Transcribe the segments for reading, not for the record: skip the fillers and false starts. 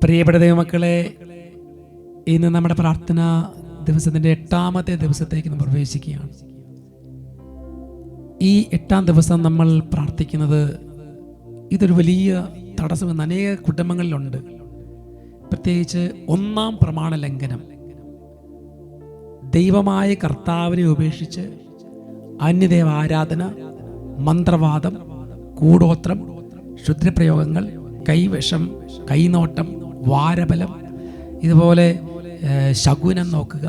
പ്രിയപ്പെട്ട ദൈവമക്കളെ, ഇന്ന് നമ്മുടെ പ്രാർത്ഥനാ ദിവസത്തിൻ്റെ 8ാമത്തെ ദിവസത്തേക്ക് നമ്മൾ പ്രവേശിക്കുകയാണ്. ഈ 8ാം ദിവസം നമ്മൾ പ്രാർത്ഥിക്കുന്നത്, ഇതൊരു വലിയ തടസ്സം അനേക കുടുംബങ്ങളിലുണ്ട്. പ്രത്യേകിച്ച് 1-ാം പ്രമാണ ലംഘനം. ദൈവമായ കർത്താവിനെ ഉപേക്ഷിച്ച് അന്യദേവ ആരാധന, മന്ത്രവാദം, കൂടോത്രം, ക്ഷുദ്രപ്രയോഗങ്ങൾ, കൈവശം, കൈനോട്ടം, വാരബലം, ഇതുപോലെ ശകുനം നോക്കുക,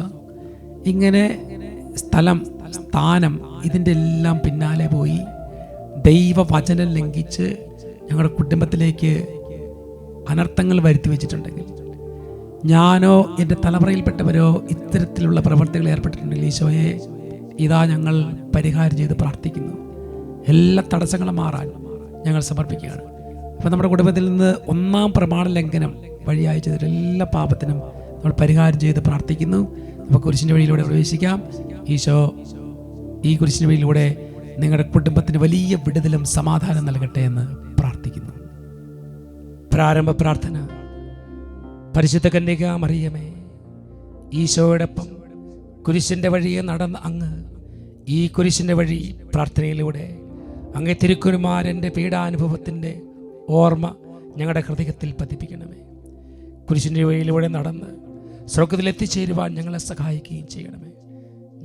ഇങ്ങനെ സ്ഥലം, സ്ഥാനം, ഇതിൻ്റെ എല്ലാം പിന്നാലെ പോയി ദൈവവചനം ലംഘിച്ച് ഞങ്ങളുടെ കുടുംബത്തിലേക്ക് അനർത്ഥങ്ങൾ വരുത്തി വെച്ചിട്ടുണ്ടെങ്കിൽ, ഞാനോ എൻ്റെ തലമുറയിൽപ്പെട്ടവരോ ഇത്തരത്തിലുള്ള പ്രവർത്തികൾ ഏർപ്പെട്ടിട്ടുണ്ടെങ്കിൽ, ഈശോയെ ഇതാ ഞങ്ങൾ പരിഹാരം ചെയ്ത് പ്രാർത്ഥിക്കുന്നു. എല്ലാ തടസ്സങ്ങളും മാറാൻ ഞങ്ങൾ സമർപ്പിക്കുകയാണ്. അപ്പോൾ നമ്മുടെ കുടുംബത്തിൽ നിന്ന് 1-ാം പ്രമാണ ലംഘനം വഴിയായി ചെയ്തിട്ട് എല്ലാ പാപത്തിനും നമ്മൾ പരിഹാരം ചെയ്ത് പ്രാർത്ഥിക്കുന്നു. നമുക്ക് കുരിശിൻ്റെ വഴിയിലൂടെ പ്രവേശിക്കാം. ഈശോ ഈ കുരിശിൻ്റെ വഴിയിലൂടെ നിങ്ങളുടെ കുടുംബത്തിന് വലിയ വിടുതലും സമാധാനം നൽകട്ടെ എന്ന് പ്രാർത്ഥിക്കുന്നു. പ്രാരംഭ പ്രാർത്ഥന. പരിശുദ്ധ കന്യക മറിയമേ, ഈശോയോടൊപ്പം കുരിശിൻ്റെ വഴിയെ നടന്ന അങ്ങ് ഈ കുരിശിൻ്റെ വഴി പ്രാർത്ഥനയിലൂടെ അങ്ങേ തിരുക്കുമാരൻ്റെ പീഡാനുഭവത്തിൻ്റെ ഓർമ്മ ഞങ്ങളുടെ ഹൃദയത്തിൽ പതിപ്പിക്കണമേ. കുരിശിൻ്റെ വഴിയിലൂടെ നടന്ന് സ്വർഗ്ഗത്തിൽ എത്തിച്ചേരുവാൻ ഞങ്ങളെ സഹായിക്കുകയും ചെയ്യണമേ.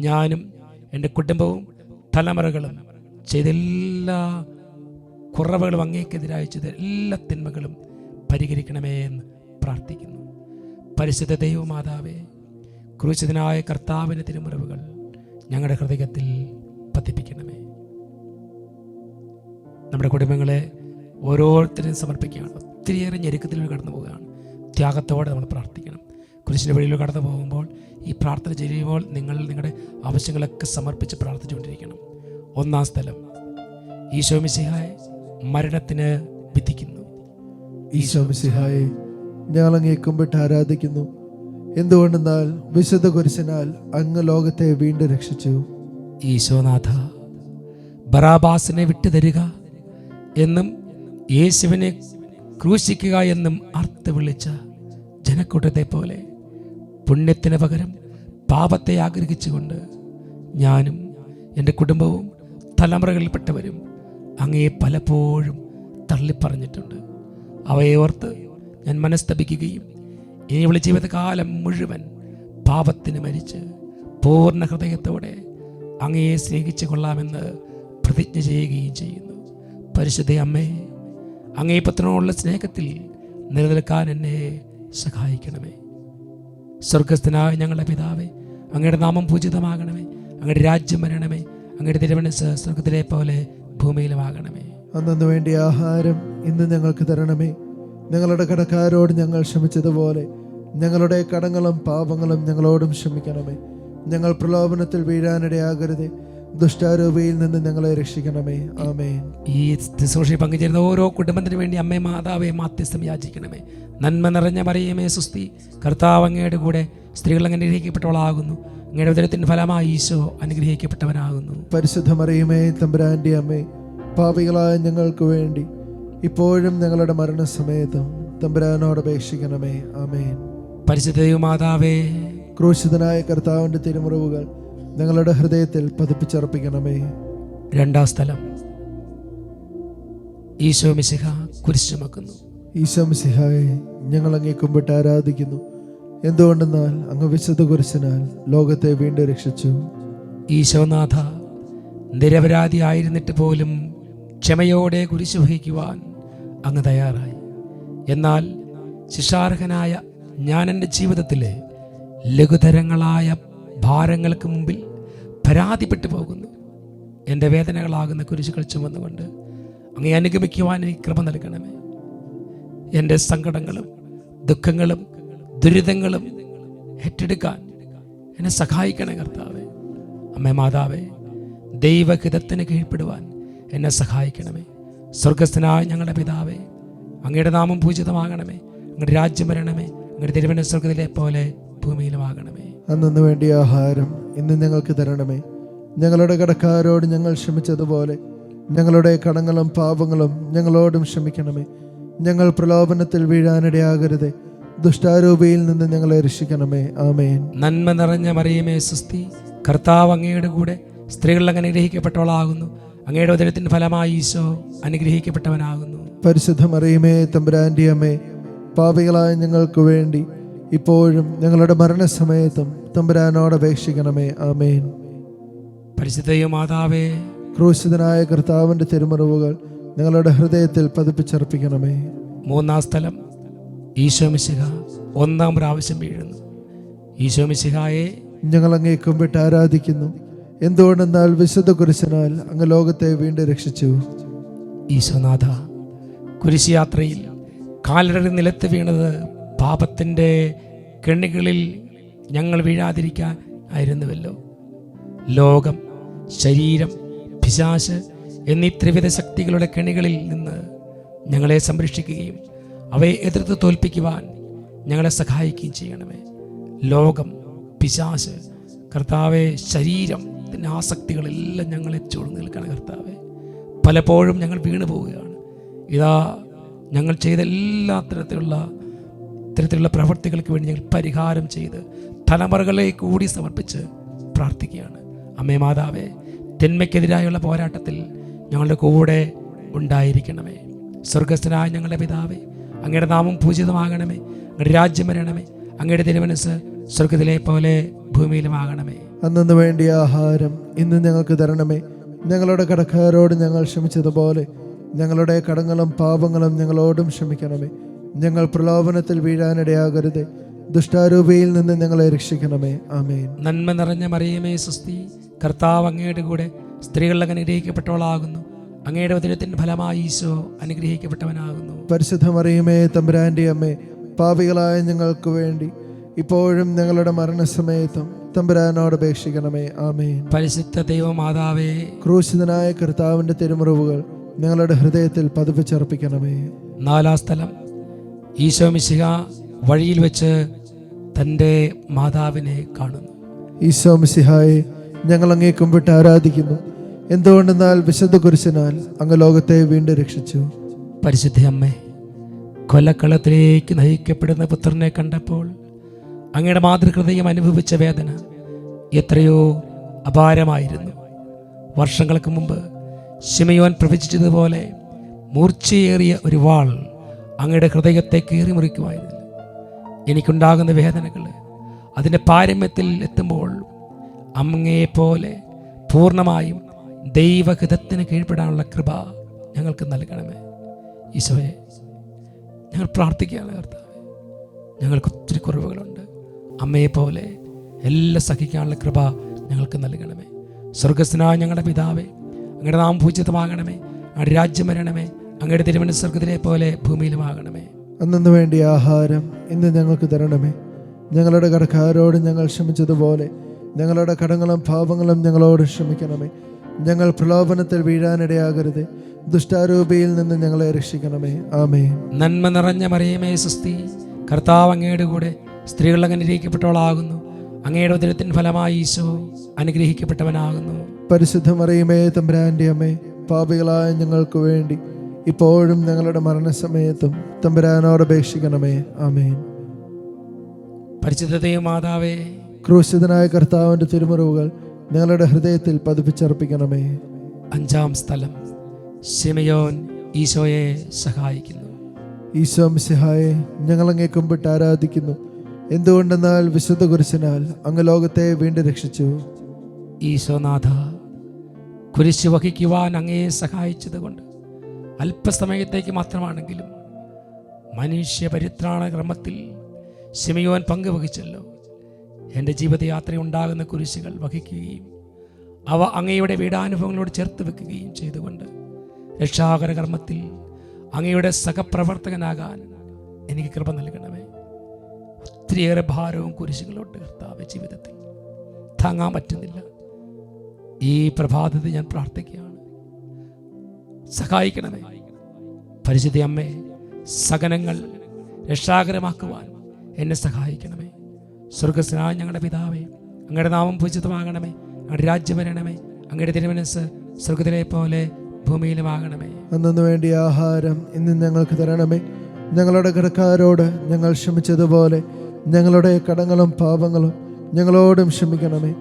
ഞാനും എൻ്റെ കുടുംബവും തലമുറകളും ചെയ്ത എല്ലാ കുറവുകളും, അങ്ങേക്കെതിരായി ചെയ്ത എല്ലാ തിന്മകളും പരിഹരിക്കണമേ എന്ന് പ്രാർത്ഥിക്കുന്നു. പരിശുദ്ധ ദൈവമാതാവേ, ക്രൂശിതനായ കർത്താവിൻ്റെ തിരുമുറിവുകൾ ഞങ്ങളുടെ ഹൃദയത്തിൽ പതിപ്പിക്കണമേ. നമ്മുടെ കുടുംബങ്ങളെ ഓരോരുത്തരെയും സമർപ്പിക്കുകയാണ്. ഒത്തിരിയേറെ ഞെരുക്കത്തിലൂടെ കടന്നു പോവുകയാണ്. ത്യാഗത്തോടെ നമ്മൾ പ്രാർത്ഥിക്കണം. കുരിശിൻ്റെ വഴിയിലൂടെ കടന്നു പോകുമ്പോൾ, ഈ പ്രാർത്ഥന ചെയ്യുമ്പോൾ നിങ്ങൾ നിങ്ങളുടെ ആവശ്യങ്ങളൊക്കെ സമർപ്പിച്ച് പ്രാർത്ഥിച്ചുകൊണ്ടിരിക്കണം. 1-ാം സ്ഥലം, ഈശോ മിശിഹായെ മരണത്തിന് വിധിക്കുന്നു. ഈശോ മിശിഹായെ, ഞങ്ങൾ അങ്ങേ കുമ്പിട്ട് ആരാധിക്കുന്നു. എന്തുകൊണ്ടെന്നാൽ വിശുദ്ധ കുരിശിനാൽ അങ്ങ് ലോകത്തെ വീണ്ടും രക്ഷിച്ചു. ഈശോനാഥ, ബറാബാസിനെ വിട്ടുതരിക എന്നും യേശുവിനെ ക്രൂശിക്കുക എന്നും അർത്ഥ വിളിച്ച ജനക്കൂട്ടത്തെ പോലെ പുണ്യത്തിന് പകരം പാപത്തെ ആഗ്രഹിച്ചുകൊണ്ട് ഞാനും എൻ്റെ കുടുംബവും തലമുറകളിൽപ്പെട്ടവരും അങ്ങയെ പലപ്പോഴും തള്ളിപ്പറഞ്ഞിട്ടുണ്ട്. അവയെ ഓർത്ത് ഞാൻ മനസ്തപിക്കുകയും ഇനിയുള്ള ജീവിതകാലം മുഴുവൻ പാപത്തിന് മരിച്ച് പൂർണ്ണ ഹൃദയത്തോടെ അങ്ങയെ സ്നേഹിച്ചു കൊള്ളാമെന്ന് പ്രതിജ്ഞ ചെയ്യുകയും ചെയ്യുന്നു. പരിശുദ്ധ അമ്മേ, അങ്ങേ പുത്രനോടുള്ള സ്നേഹത്തിൽ നിലനിൽക്കാൻ എന്നെ സഹായിക്കണമേ. സ്വർഗസ്ഥനായ ഞങ്ങളുടെ പിതാവേ, അങ്ങയുടെ നാമം പൂജിതമാകണമേ. അങ്ങയുടെ രാജ്യം വരണമേ. അങ്ങയുടെ തിരുമനസ്സ് സ്വർഗത്തിലെ പോലെ ഭൂമിയിലുമാകണമേ. അന്നു വേണ്ടിയ ആഹാരം ഇന്ന് ഞങ്ങൾക്ക് തരണമേ. ഞങ്ങളുടെ കടക്കാരോട് ഞങ്ങൾ ക്ഷമിച്ചതുപോലെ ഞങ്ങളുടെ കടങ്ങളും പാപങ്ങളും ഞങ്ങളോടും ക്ഷമിക്കണമേ. ഞങ്ങൾ പ്രലോഭനത്തിൽ വീഴാനിടയാകരുതേ. ദുഷ്ടാരൂപിയിൽ നിന്ന് ഞങ്ങളെ രക്ഷിക്കണമേ. ആമേൻ. ഈ ശുശ്രൂഷയിൽ പങ്കുചേരുന്ന ഓരോ കുടുംബത്തിന് വേണ്ടി അമ്മേ മാതാവേ മാധ്യസ്ഥം യാചിക്കണമേ. നന്മ നിറഞ്ഞ മറിയമേ സുസ്തി, കർത്താവ് അങ്ങയുടെ കൂടെ സ്ത്രീകൾ അങ്ങ് അനുഗ്രഹിക്കപ്പെട്ടവളാകുന്നു. അങ്ങയുടെ ഉദരത്തിൻ്റെ ഫലമായി ഈശോ അനുഗ്രഹിക്കപ്പെട്ടവനാകുന്നു. പരിശുദ്ധ മറിയമേ, തമ്പുരാന്റെ അമ്മേ, പാപികളായ ഞങ്ങൾക്ക് വേണ്ടി ഇപ്പോഴും ഞങ്ങളുടെ മരണസമയത്തും തമ്പുരാനോട് അപേക്ഷിക്കണമേ. ആമേൻ. പരിശുദ്ധ ദൈവമാതാവേ, ക്രൂശിതനായ കർത്താവിന്റെ തിരുമുറിവുകൾ ഞങ്ങളുടെ ഹൃദയത്തിൽ പതിപ്പിച്ചർപ്പിക്കണമേ. 2-ാം സ്ഥലം, ഈശോ മിശിഹ കുരിശ് ചുമക്കുന്നു. ഈശോ മിശിഹായെ, ഞങ്ങൾ അങ്ങേ കുമ്പിട്ട് ആരാധിക്കുന്നു. എന്തുകൊണ്ടെന്നാൽ അങ്ങ് വിശുദ്ധ കുരിശിനാൽ ലോകത്തെ വീണ്ടും രക്ഷിച്ചു. ഈശോനാഥ, നിരപരാധിയായിരുന്നിട്ട് പോലും ക്ഷമയോടെ കുരിശ് വഹിക്കുവാൻ അങ്ങ് തയ്യാറായി. എന്നാൽ ശിക്ഷാർഹനായ ഞാൻ എൻ്റെ ജീവിതത്തിലെ ലഘുതരങ്ങളായ ഭാരങ്ങൾക്ക് മുമ്പിൽ പരാതിപ്പെട്ടു പോകുന്നു. എൻ്റെ വേദനകളാകുന്ന കുരിശുകൾ ചുമന്നുകൊണ്ട് അങ്ങേ അനുഗമിക്കുവാൻ എനിക്ക് കൃപ നൽകണമേ. എൻ്റെ സങ്കടങ്ങളും ദുഃഖങ്ങളും ദുരിതങ്ങളും ഏറ്റെടുക്കാൻ എന്നെ സഹായിക്കണേ കർത്താവേ. അമ്മേ മാതാവേ, ദൈവഹിതത്തിന് കീഴ്പ്പെടുവാൻ എന്നെ സഹായിക്കണമേ. സ്വർഗസ്ഥനായ ഞങ്ങളുടെ പിതാവേ, അങ്ങയുടെ നാമം പൂജിതമാകണമേ. അങ്ങയുടെ രാജ്യം വരണമേ. അങ്ങയുടെ തിരുമനസ്സ് സ്വർഗ്ഗത്തിലെ പോലെ ഭൂമിയിലുമാകണമേ. അന്നു വേണ്ടിയ ആഹാരം ഇന്ന് ഞങ്ങൾക്ക് തരണമേ. ഞങ്ങളുടെ കടക്കാരോട് ഞങ്ങൾ ക്ഷമിച്ചതുപോലെ ഞങ്ങളുടെ കടങ്ങളും പാപങ്ങളും ഞങ്ങളോടും ക്ഷമിക്കണമേ. ഞങ്ങൾ പ്രലോഭനത്തിൽ വീഴാനിടയാകരുതേ. ദുഷ്ടാരൂപിയിൽ നിന്ന് ഞങ്ങളെ രക്ഷിക്കണമേ. ആമേൻ. നന്മ നിറഞ്ഞ മറിയമേ സുസ്തി, കർത്താവ് അങ്ങയുടെ കൂടെ സ്ത്രീകൾ അങ്ങ് അനുഗ്രഹിക്കപ്പെട്ടവളാകുന്നു. അങ്ങയുടെ ഉദരത്തിൻ്റെ ഫലമായി ഈശോ അനുഗ്രഹിക്കപ്പെട്ടവനാകുന്നു. പരിശുദ്ധ മറിയമേ തമ്പുരാന്റെ അമ്മേ, പാപികളായ ഞങ്ങൾക്ക് വേണ്ടി ഇപ്പോഴും ഞങ്ങളുടെ മരണസമയത്തും തമ്പുരാനോട് അപേക്ഷിക്കണമേ. ആമേൻ. പരിശുദ്ധയും മാതാവേ, ക്രൂശിതനായ കർത്താവിന്റെ തിരുമുറിവുകൾ ഞങ്ങളുടെ ഹൃദയത്തിൽ പതിപ്പിച്ചർപ്പിക്കണമേ. മൂന്നാം സ്ഥലം, ഈശോ മിശിഹ ഒന്നാം പ്രാവശ്യം വീഴുന്നു. ഈശോ മിശിഹായെ ഞങ്ങൾ അങ്ങേ കുമ്പിട്ട് ആരാധിക്കുന്നു. എന്തുകൊണ്ടെന്നാൽ വിശുദ്ധ കുരിശനാൽ അങ്ങ് ലോകത്തെ വീണ്ടും രക്ഷിച്ചു. ഈശോനാഥ, കുരിശ് യാത്രയിൽ കാലിടറി നിലത്ത് വീണത് പാപത്തിൻ്റെ കെണികളിൽ ഞങ്ങൾ വീഴാതിരിക്കാൻ ആയിരുന്നുവല്ലോ. ലോകം, ശരീരം, പിശാച് എന്നീ ത്രിവിധ ശക്തികളുടെ കെണികളിൽ നിന്ന് ഞങ്ങളെ സംരക്ഷിക്കുകയും അവയെ എതിർത്ത് തോൽപ്പിക്കുവാൻ ഞങ്ങളെ സഹായിക്കുകയും ചെയ്യണമേ. ലോകം, പിശാച്, കർത്താവെ, ശരീരത്തിൻ്റെ ആസക്തികളെല്ലാം ഞങ്ങളെ ചൂഴ്ന്നു നിൽക്കണം. കർത്താവെ, പലപ്പോഴും ഞങ്ങൾ വീണു പോവുകയാണ്. ഇതാ ഞങ്ങൾ ചെയ്ത എല്ലാ തരത്തിലുള്ള പ്രവൃത്തികൾക്ക് വേണ്ടി ഞങ്ങൾ പരിഹാരം ചെയ്ത് തലമുറകളെ കൂടി സമർപ്പിച്ച് പ്രാർത്ഥിക്കുകയാണ്. അമ്മേ മാതാവേ, തിന്മയ്ക്കെതിരായുള്ള പോരാട്ടത്തിൽ ഞങ്ങളുടെ കൂടെ ഉണ്ടായിരിക്കണമേ. സ്വർഗസ്ഥനായ ഞങ്ങളുടെ പിതാവേ, അങ്ങയുടെ നാമം പൂജിതമാകണമേ. അങ്ങയുടെ രാജ്യം വരണമേ. അങ്ങയുടെ തിരുമനസ്സ് സ്വർഗത്തിലെ പോലെ ഭൂമിയിലുമാകണമേ. അന്നു വേണ്ടിയ ആഹാരം ഇന്ന് ഞങ്ങൾക്ക് തരണമേ. ഞങ്ങളുടെ കടക്കാരോട് ഞങ്ങൾ ക്ഷമിച്ചതുപോലെ ഞങ്ങളുടെ കടങ്ങളും പാപങ്ങളും ഞങ്ങളോടും ക്ഷമിക്കണമേ. ഞങ്ങൾ പ്രലോഭനത്തിൽ വീഴാനിടയാകരുത്. ദുഷ്ടാരൂപിയിൽ നിന്ന് ഞങ്ങളെ രക്ഷിക്കണമേ. ആമേൻ. നന്മ നിറഞ്ഞ മറിയമേ സുസ്തി, കർത്താവ് അങ്ങയുടെ കൂടെ സ്ത്രീകൾ അങ്ങ് അനുഗ്രഹിക്കപ്പെട്ടവളാകുന്നു. അങ്ങയുടെ ഉദരത്തിൻ്റെ ഫലമായി ഈശോ അനുഗ്രഹിക്കപ്പെട്ടവനാകുന്നു. പരിശുദ്ധ മറിയമേ തമ്പുരാന്റെ അമ്മേ, പാപികളായ ഞങ്ങൾക്ക് വേണ്ടി ഇപ്പോഴും ഞങ്ങളുടെ മരണസമയത്തും തമ്പുരാനോട് അപേക്ഷിക്കണമേ. ആമേൻ. പരിശുദ്ധ ദൈവമാതാവേ, ക്രൂശിതനായ കർത്താവിന്റെ തിരുമുറിവുകൾ ഞങ്ങളുടെ ഹൃദയത്തിൽ പതിപ്പിച്ചർപ്പിക്കണമേ. നാലാം സ്ഥലം, ഈശോ മിശിഹ വഴിയിൽ വെച്ച് തൻ്റെ മാതാവിനെ കാണുന്നു. ഈശോ മിശിഹായെ ഞങ്ങൾ അങ്ങേ കുമ്പിട്ട് ആരാധിക്കുന്നു. എന്തുകൊണ്ടെന്നാൽ വിശുദ്ധ കുരിശനാൽ അങ്ങ് ലോകത്തെ വീണ്ടും രക്ഷിച്ചു. പരിശുദ്ധ അമ്മേ, കൊലക്കളത്തിലേക്ക് നയിക്കപ്പെടുന്ന പുത്രനെ കണ്ടപ്പോൾ അങ്ങയുടെ മാതൃഹൃദയം അനുഭവിച്ച വേദന എത്രയോ അപാരമായിരുന്നു. വർഷങ്ങൾക്ക് മുമ്പ് ശിമയോൻ പ്രവചിച്ചതുപോലെ മൂർച്ചയേറിയ ഒരു വാൾ അങ്ങയുടെ ഹൃദയത്തെ കീറി മുറിക്കുമായിരുന്നു. എനിക്കുണ്ടാകുന്ന വേദനകൾ അതിൻ്റെ പാരമ്യത്തിൽ എത്തുമ്പോൾ അങ്ങയെപ്പോലെ പൂർണ്ണമായും ദൈവഹിതത്തിന് കീഴ്പ്പെടാനുള്ള കൃപ ഞങ്ങൾക്ക് നൽകണമേ. ഈശോയെ, ഞങ്ങൾ പ്രാർത്ഥിക്കുകയാണ്. കർത്താവേ, ഞങ്ങൾക്ക് ഒത്തിരി കുറവുകളുണ്ട്. അമ്മയെപ്പോലെ എല്ലാം സഹിക്കാനുള്ള കൃപ ഞങ്ങൾക്ക് നൽകണമേ. സ്വർഗസ്ഥനായ ഞങ്ങളുടെ പിതാവേ, അങ്ങയുടെ നാമം പൂജിതമാകണമേ. അങ്ങയുടെ രാജ്യം വരണമേ. അങ്ങയുടെ തിരുമനസ്സ് സ്വർഗത്തിലെ പോലെ ഭൂമിയിലുമാകണമേ. അന്നു വേണ്ടിയ ആഹാരം ഇന്ന് ഞങ്ങൾക്ക് തരണമേ. ഞങ്ങളുടെ കടക്കാരോട് ഞങ്ങൾ ക്ഷമിച്ചതുപോലെ ഞങ്ങളുടെ കടങ്ങളും പാപങ്ങളും ഞങ്ങളോട് ക്ഷമിക്കണമേ. ഞങ്ങൾ പ്രലോഭനത്തിൽ വീഴാനിടയാകരുത്. ദുഷ്ടാരൂപിയിൽ നിന്ന് ഞങ്ങളെ രക്ഷിക്കണമേ. ആമേൻ. നന്മ നിറഞ്ഞ മറിയമേ സുസ്തി, കർത്താവ് അങ്ങയുടെ കൂടെ സ്ത്രീകൾ അങ്ങ് അനുഗ്രഹിക്കപ്പെട്ടവളാകുന്നു. അങ്ങയുടെ ഉദരത്തിൻ ഫലമായി ഈശോ അനുഗ്രഹിക്കപ്പെട്ടവനാകുന്നു. പരിശുദ്ധ മറിയമേ തമ്പുരാന്റെ അമ്മേ, പാപികളായ ഞങ്ങൾക്ക് വേണ്ടി ഇപ്പോഴും ഞങ്ങളുടെ മരണസമയത്തും തമ്പുരാനോട് അപേക്ഷിക്കണമേ. ആമേൻ. പരിശുദ്ധ ദൈവമാതാവേ, ക്രൂശിതനായ കർത്താവിന്റെ തിരുമുറിവുകൾ ഞങ്ങളുടെ ഹൃദയത്തിൽ പതിപ്പിച്ചർപ്പിക്കണമേ. അഞ്ചാം സ്ഥലം, ശിമയോൻ ഈശോയെ സഹായിക്കുന്നു. ഈശോ മിശിഹായെ ഞങ്ങൾ അങ്ങേ കുമ്പിട്ട് ആരാധിക്കുന്നു. എന്തുകൊണ്ടെന്നാൽ വിശുദ്ധ കുരിശനാൽ അങ്ങ് ലോകത്തെ വീണ്ടും രക്ഷിച്ചു. ഈശോനാഥ, കുരിശ് വഹിക്കുവാൻ അങ്ങയെ സഹായിച്ചത് കൊണ്ട് അല്പസമയത്തേക്ക് മാത്രമാണെങ്കിലും മനുഷ്യ പരിത്രാണ ക്രമത്തിൽ ശിമയോൻ പങ്കുവഹിച്ചല്ലോ. എൻ്റെ ജീവിതയാത്രയുണ്ടാകുന്ന കുരിശുകൾ വഹിക്കുകയും അവ അങ്ങയുടെ വീടാനുഭവങ്ങളോട് ചേർത്ത് വെക്കുകയും ചെയ്തുകൊണ്ട് രക്ഷാകര കർമ്മത്തിൽ അങ്ങയുടെ സഹപ്രവർത്തകനാകാൻ എനിക്ക് കൃപ നൽകണമേ. ഒത്തിരിയേറെ ഭാരവും കുരിശുകളോട്ട് കർത്താവ് ജീവിതത്തിൽ താങ്ങാൻ പറ്റുന്നില്ല. ഈ പ്രഭാതത്തിൽ ഞാൻ പ്രാർത്ഥിക്കുകയാണ്, സഹായിക്കണമേ. പരിശുദ്ധ അമ്മേ, സകലങ്ങൾ രക്ഷാകരമാക്കുവാൻ എന്നെ സഹായിക്കണമേ. സ്വർഗസ്ഥനായ ഞങ്ങളുടെ പിതാവേ, അങ്ങയുടെ നാമം പൂജിതമാകണമേ. അങ്ങയുടെ രാജ്യം വരണമേ. അങ്ങയുടെ തിരുമനസ്സ് സ്വർഗത്തിലെ പോലെ ഭൂമിയിലുമാകണമേ. അന്നു വേണ്ടിയ ആഹാരം ഇന്ന് ഞങ്ങൾക്ക് തരണമേ. ഞങ്ങളുടെ കടക്കാരോട് ഞങ്ങൾ ക്ഷമിച്ചതുപോലെ ഞങ്ങളുടെ കടങ്ങളും പാപങ്ങളും ഞങ്ങളോടും ക്ഷമിക്കണമേ.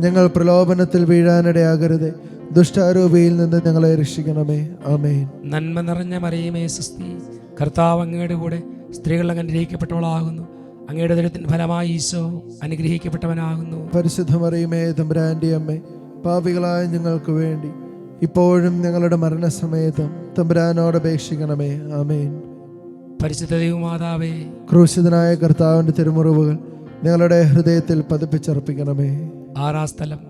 ഞങ്ങൾ പ്രലോഭനത്തിൽ വീഴാനിടയാകരുത്, ദുഷ്ടാരൂപിയിൽ നിന്ന് ഞങ്ങളെ രക്ഷിക്കണമേ. ആമേൻ. നന്മ നിറഞ്ഞ മറിയമേ സുസ്തി, കർത്താവ് അങ്ങയുടെ കൂടെ സ്ത്രീകൾ അങ്ങ് അനുഗ്രഹിക്കപ്പെട്ടവളാകുന്നു. അങ്ങയുടെ ദൈവത്തിൻ ഫലമായി ഈശോ അനുഗ്രഹിക്കപ്പെട്ടവനാകുന്നു. പരിശുദ്ധ മറിയമേ തമ്പുരാന്റെ അമ്മേ, പാപികളായ ഞങ്ങൾക്ക് വേണ്ടി ഇപ്പോഴും ഞങ്ങളുടെ മരണസമയത്തും തമ്പുരാനോട് അപേക്ഷിക്കണമേ. ആമേൻ. പരിശുദ്ധ ദൈവമാതാവേ, ക്രൂശിതനായ കർത്താവിന്റെ തിരുമുറിവുകൾ ഞങ്ങളുടെ ഹൃദയത്തിൽ പതിപ്പിച്ചർപ്പിക്കണമേ. ആറാം സ്ഥലം,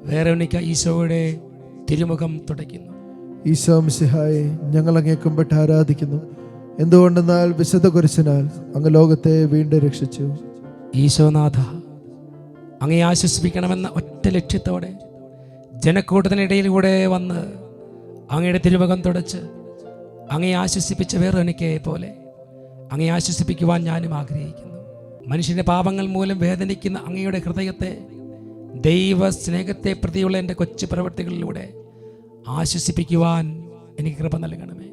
വേറൊനിക്ക ഈശോയുടെ തിരുമുഖം തുടയ്ക്കുന്നു. ഈശോ മിശിഹായെ ഞങ്ങൾ അങ്ങേ കുമ്പിട്ട് ആരാധിക്കുന്നു. എന്തുകൊണ്ടെന്നാൽ വിശുദ്ധ കുരിശിനാൽ അങ്ങ് ലോകത്തെ വീണ്ടും രക്ഷിച്ചു. ഈശോനാഥ, അങ്ങേ ആശ്വസിപ്പിക്കണമെന്ന ഒറ്റ ലക്ഷ്യത്തോടെ ജനക്കൂട്ടത്തിനിടയിലൂടെ വന്ന് അങ്ങയുടെ തിരുമുഖം തുടച്ച് അങ്ങേ ആശ്വസിപ്പിച്ച വേറൊനിക്കയെ പോലെ അങ്ങേ ആശ്വസിപ്പിക്കുവാൻ ഞാനും ആഗ്രഹിക്കുന്നു. മനുഷ്യൻ്റെ പാപങ്ങൾ മൂലം വേദനിക്കുന്ന അങ്ങയുടെ ഹൃദയത്തെ ദൈവ സ്നേഹത്തെ പ്രതിയുള്ള എൻ്റെ കൊച്ചു പ്രവൃത്തികളിലൂടെ ആശ്വസിപ്പിക്കുവാൻ എനിക്ക് കൃപ നൽകണമേ.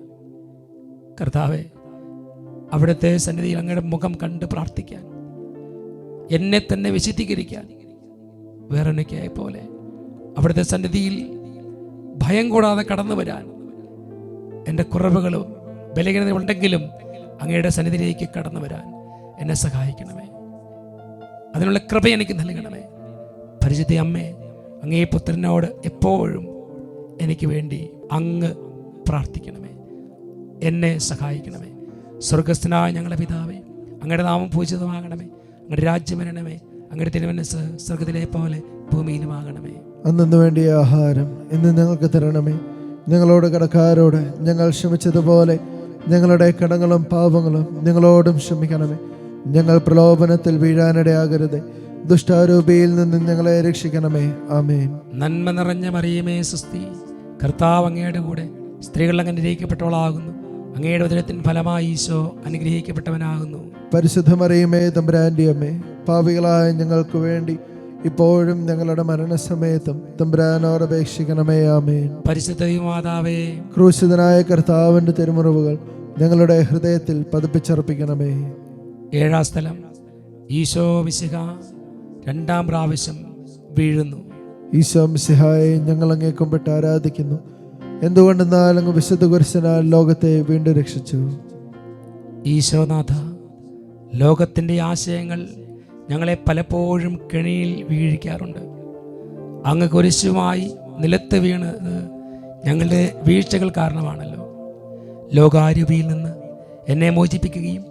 കർത്താവേ, അവിടുത്തെ സന്നിധിയിൽ അങ്ങയുടെ മുഖം കണ്ട് പ്രാർത്ഥിക്കാൻ, എന്നെ തന്നെ വിശുദ്ധീകരിക്കാൻ വേറൊനിക്കയെ പോലെ അവിടുത്തെ സന്നിധിയിൽ ഭയം കൂടാതെ കടന്നു വരാൻ, എൻ്റെ കുറവുകളും ബലഹീനത ഉണ്ടെങ്കിലും അങ്ങയുടെ സന്നിധിയിലേക്ക് കടന്നു വരാൻ എന്നെ സഹായിക്കണമേ. അതിനുള്ള കൃപ എനിക്ക് നൽകണമേ. പരിശുദ്ധ അമ്മേ, അങ്ങേ പുത്രനോട് എപ്പോഴും എനിക്ക് വേണ്ടി അങ്ങ് പ്രാർത്ഥിക്കണമേ, എന്നെ സഹായിക്കണമേ. സ്വർഗസ്ഥനായ ഞങ്ങളുടെ പിതാവേ, അങ്ങയുടെ നാമം പൂജിതമാകണമേ. അങ്ങയുടെ രാജ്യം വരണമേ. അങ്ങയുടെ തിരുമനസ്സ് സ്വർഗത്തിലെ പോലെ ഭൂമിയിലുമാകണമേ. അന്നു വേണ്ടിയ ആഹാരം ഇന്ന് ഞങ്ങൾക്ക് തരണമേ. ഞങ്ങളോട് കടക്കാരോട് ഞങ്ങൾ ക്ഷമിച്ചതുപോലെ ഞങ്ങളുടെ കടങ്ങളും പാപങ്ങളും ഞങ്ങളോടും ക്ഷമിക്കണമേ. ഞങ്ങൾ പ്രലോഭനത്തിൽ വീഴാനിടയാകരുത്, ദുഷ്ടാരൂപിയിൽ നിന്ന് ഞങ്ങളെ രക്ഷിക്കണമേ. ആമേൻ. നന്മ നിറഞ്ഞ മറിയമേ സുസ്തി, കർത്താവ് അങ്ങയുടെ കൂടെ സ്ത്രീകൾ അങ്ങ് അനുഗ്രഹിക്കപ്പെട്ടവളാകുന്നു. അങ്ങയുടെ ഉദരത്തിൻ ഫലമായി ഈശോ അനുഗ്രഹിക്കപ്പെട്ടവനാകുന്നു. പരിശുദ്ധ മറിയമേ തമ്പുരാന്റെ അമ്മേ, പാപികളായ ഞങ്ങൾക്ക് വേണ്ടി ഇപ്പോഴും ഞങ്ങളുടെ മരണസമയത്തും തമ്പുരാനോട് അപേക്ഷിക്കണമേ. ആമേൻ. പരിശുദ്ധ മാതാവേ, ക്രൂശിതനായ കർത്താവിന്റെ തിരുമുറിവുകൾ ഞങ്ങളുടെ ഹൃദയത്തിൽ പതിപ്പിച്ചർപ്പിക്കണമേ. ഏഴാം സ്ഥലം, ഈശോ മിശിഹ രണ്ടാം പ്രാവശ്യം വീഴുന്നു. ഈശോ മിശിഹായെ ഞങ്ങൾ അങ്ങേ കുമ്പിട്ട് ആരാധിക്കുന്നു. എന്തുകൊണ്ടെന്നാൽ അങ്ങ് വിശുദ്ധ കുരിശിനാൽ ലോകത്തെ വീണ്ടും രക്ഷിച്ചു. ഈശോനാഥ, ലോകത്തിൻ്റെ ആശയങ്ങൾ ഞങ്ങളെ പലപ്പോഴും കെണിയിൽ വീഴിക്കാറുണ്ട്. അങ്ങ് കുരിശുമായി നിലത്ത് വീണത് ഞങ്ങളുടെ വീഴ്ചകൾ കാരണമാണല്ലോ. ലോകാരൂപിയിൽ നിന്ന് എന്നെ മോചിപ്പിക്കുകയും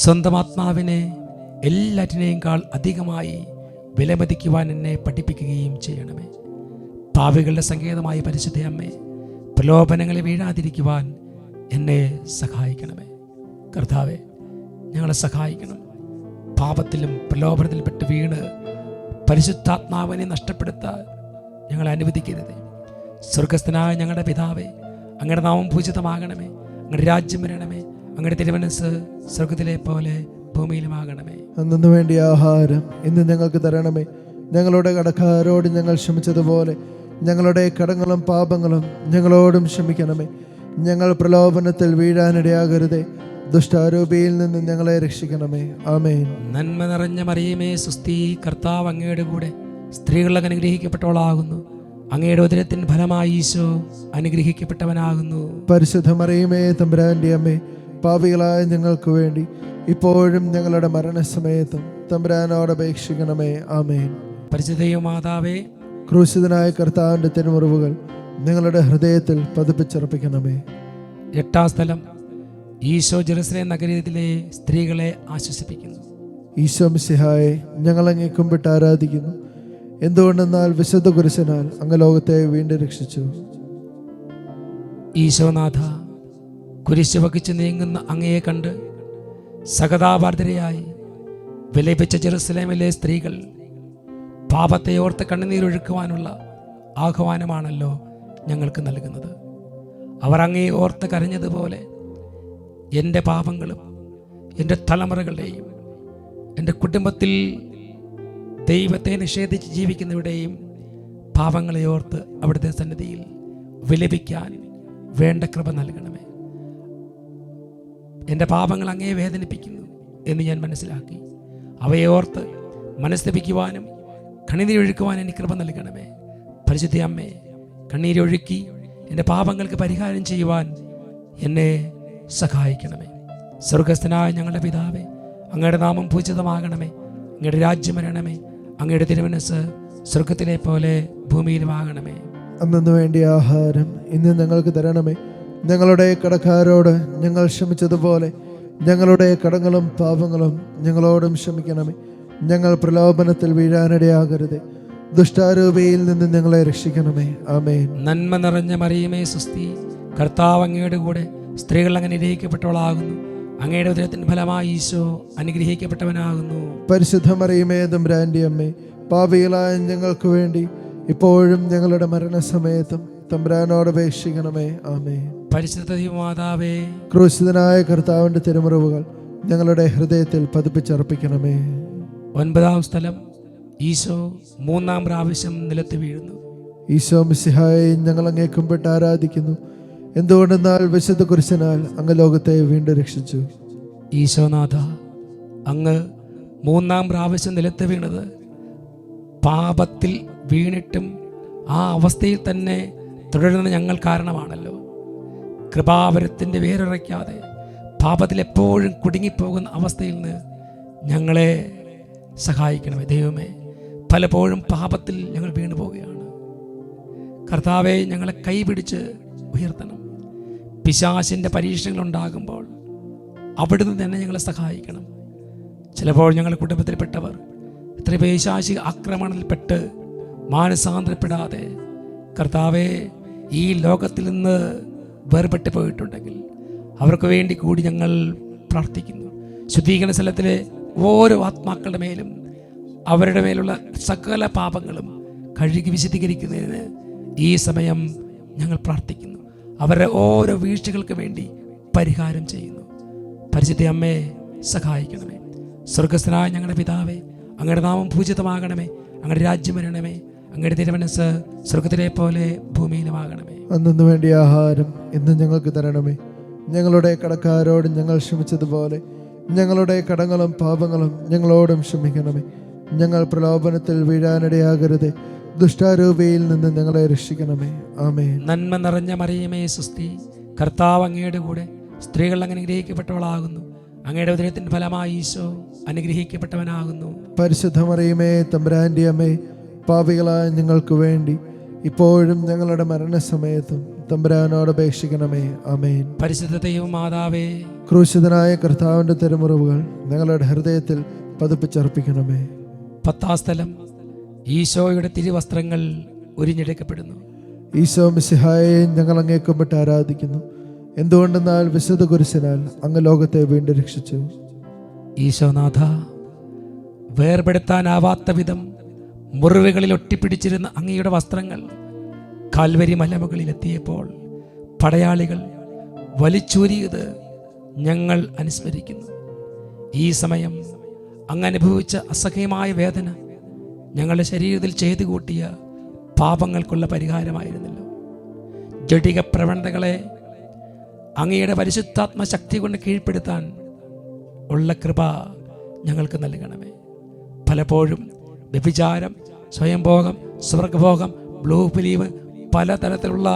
സ്വന്തം ആത്മാവിനെ എല്ലാറ്റിനേക്കാൾ അധികമായി വിലമതിക്കുവാൻ എന്നെ പഠിപ്പിക്കുകയും ചെയ്യണമേ. പാപികളുടെ സങ്കേതമായ പരിശുദ്ധ അമ്മേ, പ്രലോഭനങ്ങളെ വീഴാതിരിക്കുവാൻ എന്നെ സഹായിക്കണമേ. കർത്താവെ, ഞങ്ങളെ സഹായിക്കണം. പാപത്തിലും പ്രലോഭനത്തിൽപ്പെട്ട് വീണ് പരിശുദ്ധാത്മാവിനെ നഷ്ടപ്പെടുത്താൻ ഞങ്ങളെ അനുവദിക്കരുത്. സ്വർഗസ്ഥനായ ഞങ്ങളുടെ പിതാവേ, അങ്ങയുടെ നാമം പൂജിതമാകണമേ. അങ്ങയുടെ രാജ്യം വരണമേ. അങ്ങയുടെ തിരുമനസ്സ് സ്വർഗത്തിലെ പോലെ ഭൂമിയിലുമാകണമേ. അന്നു വേണ്ടിയ ആഹാരം ഇന്ന് ഞങ്ങൾക്ക് തരണമേ. ഞങ്ങളുടെ കടക്കാരോട് ഞങ്ങൾ ക്ഷമിച്ചതുപോലെ ഞങ്ങളുടെ കടങ്ങളും പാപങ്ങളും ഞങ്ങളോടും ക്ഷമിക്കണമേ. ഞങ്ങൾ പ്രലോഭനത്തിൽ വീഴാനിടയാകരുതേ, ദുഷ്ടാരൂപിയിൽ നിന്ന് ഞങ്ങളെ രക്ഷിക്കണമേ. ആമേൻ. നന്മ നിറഞ്ഞ മറിയമേ സുസ്തി, കർത്താവ് അങ്ങയുടെ കൂടെ സ്ത്രീകൾ അനുഗ്രഹിക്കപ്പെട്ടവളാകുന്നു. അങ്ങയുടെ ഉദരത്തിൻ ഫലമായി ഈശോ അനുഗ്രഹിക്കപ്പെട്ടവനാകുന്നു. പരിശുദ്ധ മറിയമേ തമ്പുരാന്റെ അമ്മേ, പാപികളായ ഞങ്ങൾക്ക് വേണ്ടി ഇപ്പോഴും ഞങ്ങളുടെ മരണസമയത്തും തമ്പുരാനോട് അപേക്ഷിക്കണമേ. ആമേൻ. പരിശുദ്ധ മാതാവേ, ക്രൂശിതനായ കർത്താവിന്റെ തിരുമുറിവുകൾ ഞങ്ങളുടെ ഹൃദയത്തിൽ പതിപ്പിച്ചർപ്പിക്കണമേ. എട്ടാം സ്ഥലം, ഈശോ ജെറുസലേം നഗരത്തിലെ സ്ത്രീകളെ ആശ്വസിപ്പിക്കുന്നു. ഈശോ മിശിഹായെ ഞങ്ങൾ അങ്ങേ കുമ്പിട്ട് ആരാധിക്കുന്നു. എന്തുകൊണ്ടെന്നാൽ വിശുദ്ധ കുരിശിനാൽ അങ്ങ് ലോകത്തെ വീണ്ടും രക്ഷിച്ചു. ഈശോനാഥ, കുരിശ് വഹിച്ച് നീങ്ങുന്ന അങ്ങയെ കണ്ട് സഹതാപാർദ്രയായി വിലപിച്ച ജെറുസലേമിലെ സ്ത്രീകൾ പാപത്തെ ഓർത്ത് കണ്ണുനീരൊഴുക്കുവാനുള്ള ആഹ്വാനമാണല്ലോ ഞങ്ങൾക്ക് നൽകുന്നത്. അവർ അങ്ങയെ ഓർത്ത് കരഞ്ഞതുപോലെ എൻ്റെ പാപങ്ങളും എൻ്റെ തലമുറകളുടെയും എൻ്റെ കുടുംബത്തിൽ ദൈവത്തെ നിഷേധിച്ച് ജീവിക്കുന്നവരുടെയും പാപങ്ങളെ ഓർത്ത് അവിടുത്തെ സന്നിധിയിൽ വിലപിക്കാൻ വേണ്ട കൃപ നൽകണമേ. എൻ്റെ പാപങ്ങൾ അങ്ങയെ വേദനിപ്പിക്കുന്നു എന്ന് ഞാൻ മനസ്സിലാക്കി. അവയെ ഓർത്ത് മനസ്തപിക്കുവാനും കണ്ണീരൊഴുക്കുവാനും എനിക്ക് കൃപ നൽകണമേ. പരിശുദ്ധ അമ്മേ, കണ്ണീരൊഴുക്കി എൻ്റെ പാപങ്ങൾക്ക് പരിഹാരം ചെയ്യുവാൻ എന്നെ സഹായിക്കണമേ. സ്വർഗസ്ഥനായ ഞങ്ങളുടെ പിതാവേ, അങ്ങയുടെ നാമം പൂജിതമാകണമേ. അങ്ങയുടെ രാജ്യം വരണമേ. അങ്ങയുടെ തിരുമനസ്സ് സ്വർഗത്തിലെ പോലെ ഭൂമിയിലുമാകണമേ. അന്നു വേണ്ടിയ ആഹാരം ഇന്ന് ഞങ്ങൾക്ക് തരണമേ. ഞങ്ങളുടെ കടക്കാരോട് ഞങ്ങൾ ക്ഷമിച്ചതുപോലെ ഞങ്ങളുടെ കടങ്ങളും പാപങ്ങളും ഞങ്ങളോടും ക്ഷമിക്കണമേ. ഞങ്ങൾ പ്രലോഭനത്തിൽ വീഴാനിടയാകരുത്, ദുഷ്ടാരൂപിയിൽ നിന്ന് ഞങ്ങളെ രക്ഷിക്കണമേ. ആമേൻ. നന്മ നിറഞ്ഞ മറിയമേ സുസ്തി, കർത്താവ് അങ്ങയുടെ കൂടെ സ്ത്രീകൾ അങ്ങനെ അനുഗ്രഹിക്കപ്പെട്ടവളാകുന്നു. അങ്ങയുടെ ഉദരത്തിൻ ഫലമായി ഈശോ അനുഗ്രഹിക്കപ്പെട്ടവനാകുന്നു. പരിശുദ്ധ മറിയമേ തമ്പുരാന്റെ അമ്മേ, പാപികളായ ഞങ്ങൾക്ക് വേണ്ടി ഇപ്പോഴും ഞങ്ങളുടെ മരണസമയത്തും തമ്പുരാനോട് അപേക്ഷിക്കണമേ. ആമേൻ. പരിശുദ്ധ മാതാവേ, ക്രൂശിതനായ കർത്താവിന്റെ തിരുമുറിവുകൾ ഞങ്ങളുടെ ഹൃദയത്തിൽ പതിപ്പിച്ചർപ്പിക്കണമേ. 9-ാം സ്ഥലം, ഈശോ 3-ാം പ്രാവശ്യം നിലത്ത് വീഴുന്നു. ഈശോ മിശിഹായെ ഞങ്ങൾ അങ്ങേ കുമ്പിട്ട് ആരാധിക്കുന്നു. എന്തുകൊണ്ടെന്നാൽ വിശുദ്ധ കുരിശിനാൽ അങ്ങ് ലോകത്തെ വീണ്ടും രക്ഷിച്ചു. ഈശോനാഥ, അങ്ങ് 3-ാം പ്രാവശ്യം നിലത്ത് വീണത് പാപത്തിൽ വീണിട്ടും ആ അവസ്ഥയിൽ തന്നെ തുടരുന്ന ഞങ്ങൾ കാരണമാണല്ലോ. കൃപാവരത്തിൻ്റെ വേരുറയ്ക്കാതെ പാപത്തിൽ എപ്പോഴും കുടുങ്ങിപ്പോകുന്ന അവസ്ഥയിൽ നിന്ന് ഞങ്ങളെ സഹായിക്കണമേ. ദൈവമേ, പലപ്പോഴും പാപത്തിൽ ഞങ്ങൾ വീണു പോവുകയാണ്. കർത്താവെ, ഞങ്ങളെ കൈപിടിച്ച് ഉയർത്തണം. പിശാചിൻ്റെ പരീക്ഷണങ്ങളുണ്ടാകുമ്പോൾ അവിടുന്ന് തന്നെ ഞങ്ങളെ സഹായിക്കണം. ചിലപ്പോൾ ഞങ്ങളുടെ കുടുംബത്തിൽപ്പെട്ടവർ എത്ര പൈശാചിക ആക്രമണത്തിൽപ്പെട്ട് മാനസാന്തരപ്പെടാതെ കർത്താവെ ഈ ലോകത്തിൽ നിന്ന് വേർപെട്ട് പോയിട്ടുണ്ടെങ്കിൽ അവർക്ക് വേണ്ടി കൂടി ഞങ്ങൾ പ്രാർത്ഥിക്കുന്നു. ശുദ്ധീകരണ സ്ഥലത്തിലെ ഓരോ ആത്മാക്കളുടെ മേലും അവരുടെ മേലുള്ള സകല പാപങ്ങളും കഴുകി വിശദീകരിക്കുന്നതിന് ഈ സമയം ഞങ്ങൾ പ്രാർത്ഥിക്കുന്നു. അവരുടെ ഓരോ വീഴ്ചകൾക്ക് വേണ്ടി പരിഹാരം ചെയ്യുന്നു. പരിശുദ്ധ അമ്മയെ സഹായിക്കണമേ. സ്വർഗസ്ഥനായ ഞങ്ങളുടെ പിതാവേ, അങ്ങയുടെ നാമം പൂജിതമാകണമേ. അങ്ങയുടെ രാജ്യം വരണമേ. അങ്ങയുടെ തിരുമനസ്സ് സ്വർഗത്തിലെ പോലെ ഭൂമിയിലുമാകണമേ. അന്നു വേണ്ടിയ ആഹാരം ഇന്ന് ഞങ്ങൾക്ക് തരണമേ. ഞങ്ങളുടെ കടക്കാരോട് ഞങ്ങൾ ക്ഷമിച്ചതുപോലെ ഞങ്ങളുടെ കടങ്ങളും പാപങ്ങളും ഞങ്ങളോടും ക്ഷമിക്കണമേ. ഞങ്ങൾ പ്രലോഭനത്തിൽ വീഴാനിടയാകരുത്, ദുഷ്ടാരൂപിയിൽ നിന്ന് ഞങ്ങളെ രക്ഷിക്കണമേ. ആമേൻ. നന്മ നിറഞ്ഞ മറിയമേ സുസ്തി, കർത്താവ് അങ്ങയുടെ കൂടെ സ്ത്രീകൾ അങ്ങനെ അനുഗ്രഹിക്കപ്പെട്ടവളാകുന്നു. അങ്ങയുടെ ഉദരത്തിൻ ഫലമായി ഈശോ അനുഗ്രഹിക്കപ്പെട്ടവനാകുന്നു. പരിശുദ്ധ മറിയമേ തമ്പുരാന്റെ അമ്മേ, പാപികളായ ഞങ്ങൾക്ക് വേണ്ടി ഇപ്പോഴും ഞങ്ങളുടെ മരണസമയത്തും തമ്പുരാനോട് അപേക്ഷിക്കണമേ. ആമേൻ. പരിശുദ്ധ ദൈവം മാതാവേ, ക്രൂശിതനായ കർത്താവിന്റെ തിരുമുറിവുകൾ ഞങ്ങളുടെ ഹൃദയത്തിൽ പതിപ്പിച്ചർപ്പിക്കണമേ. 10-ാം സ്ഥലം, ഈശോയുടെ തിരുവസ്ത്രങ്ങൾ ഉരിഞ്ഞെടുക്കപ്പെടുന്നു. ഈശോ മിശിഹായെ ഞങ്ങൾ അങ്ങേ കുമ്പിട്ട് ആരാധിക്കുന്നു. എന്തുകൊണ്ടെന്നാൽ വിശുദ്ധ കുരിശിനാൽ അങ്ങ് ലോകത്തെ വീണ്ടും രക്ഷിച്ചു. ഈശോനാഥ, വേർപെടുത്താനാവാത്ത വിധം മുറിവുകളിൽ ഒട്ടിപ്പിടിച്ചിരുന്ന അങ്ങയുടെ വസ്ത്രങ്ങൾ കാൽവരി മലമുകളിലെത്തിയപ്പോൾ പടയാളികൾ വലിച്ചൂരിയത് ഞങ്ങൾ അനുസ്മരിക്കുന്നു. ഈ സമയം അങ്ങ് അനുഭവിച്ച അസഹ്യമായ വേദന ഞങ്ങളുടെ ശരീരത്തിൽ ചെയ്തു കൂട്ടിയ പാപങ്ങൾക്കുള്ള പരിഹാരമായിരുന്നല്ലോ. ജഡിക പ്രവണതകളെ അങ്ങയുടെ പരിശുദ്ധാത്മ ശക്തി കൊണ്ട് കീഴ്പ്പെടുത്താൻ ഉള്ള കൃപ ഞങ്ങൾക്ക് നൽകണമേ. പലപ്പോഴും വ്യഭിചാരം, സ്വയംഭോഗം, സ്വർഗഭോഗം, ബ്ലൂ ഫിലിം, പലതരത്തിലുള്ള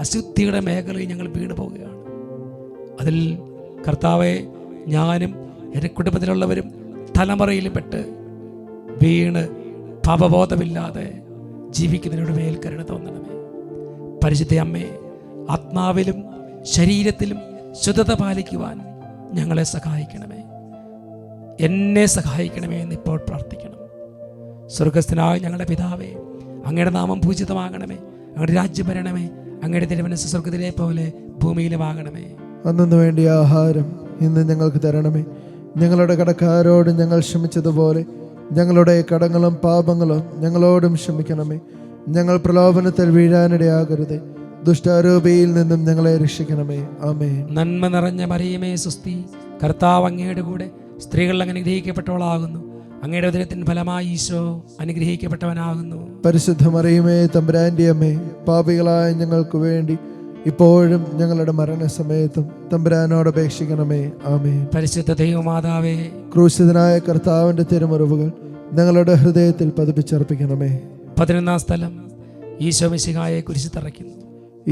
അശുദ്ധിയുടെ മേഖലയിൽ ഞങ്ങൾ വീണു പോവുകയാണ്. അതിൽ കർത്താവെ, ഞാനും എൻ്റെ കുടുംബത്തിലുള്ളവരും തലമുറയിലും പെട്ട് വീണ് പാപബോധമില്ലാതെ ജീവിക്കുന്നതിനോട് മേൽ കരുണ തോന്നണമേ. പരിശുദ്ധ അമ്മേ, ആത്മാവിലും ശരീരത്തിലും ശുദ്ധത പാലിക്കുവാൻ ഞങ്ങളെ സഹായിക്കണമേ. എന്നെ സഹായിക്കണമേ എന്നിപ്പോൾ പ്രാർത്ഥിക്കണം. സ്വർഗസ്ഥനായ ഞങ്ങളുടെ പിതാവേ, അങ്ങയുടെ നാമം പൂജിതമാകണമേ. അങ്ങയുടെ രാജ്യം വരണമേ. അങ്ങയുടെ തിരുമനസ്സ് സ്വർഗത്തിലെ പോലെ ഭൂമിയിലുമാകണമേ. അന്നു വേണ്ടിയ ആഹാരം ഇന്ന് ഞങ്ങൾക്ക് തരണമേ. ഞങ്ങളുടെ കടക്കാരോട് ഞങ്ങൾ ക്ഷമിച്ചതുപോലെ ഞങ്ങളുടെ കടങ്ങളും പാപങ്ങളും ഞങ്ങളോടും ക്ഷമിക്കണമേ. ഞങ്ങൾ പ്രലോഭനത്തിൽ വീഴാനിടയാകരുത്, ദുഷ്ടാരൂപിയിൽ നിന്നും ഞങ്ങളെ രക്ഷിക്കണമേ. ആമേൻ. നന്മ നിറഞ്ഞ മറിയമേ സുസ്തി, കർത്താവ് അങ്ങയുടെ കൂടെ സ്ത്രീകൾ അങ്ങനെ അനുഗ്രഹിക്കപ്പെട്ടവളാകുന്നു. അങ്ങയുടെ ഉദരത്തിൻ ഫലമായി ഈശോ അനുഗ്രഹിക്കപ്പെട്ടവനാകുന്നു. പരിശുദ്ധ മറിയമേ തമ്പുരാന്റെ അമ്മേ, പാപികളായ ഞങ്ങൾക്ക് വേണ്ടി ഇപ്പോഴും ഞങ്ങളുടെ മരണസമയത്തും തമ്പുരാനോട് അപേക്ഷിക്കണമേ. ആമേൻ. പരിശുദ്ധ ദൈവമാതാവേ, ക്രൂശിതനായ കർത്താവിന്റെ തിരുമുറിവുകൾ ഞങ്ങളുടെ ഹൃദയത്തിൽ പതിപ്പിച്ചർപ്പിക്കണമേ. 11-ാം സ്ഥലം ഈശോ മിശിഹായെ കുരിശിൽ തറയ്ക്കുന്നു.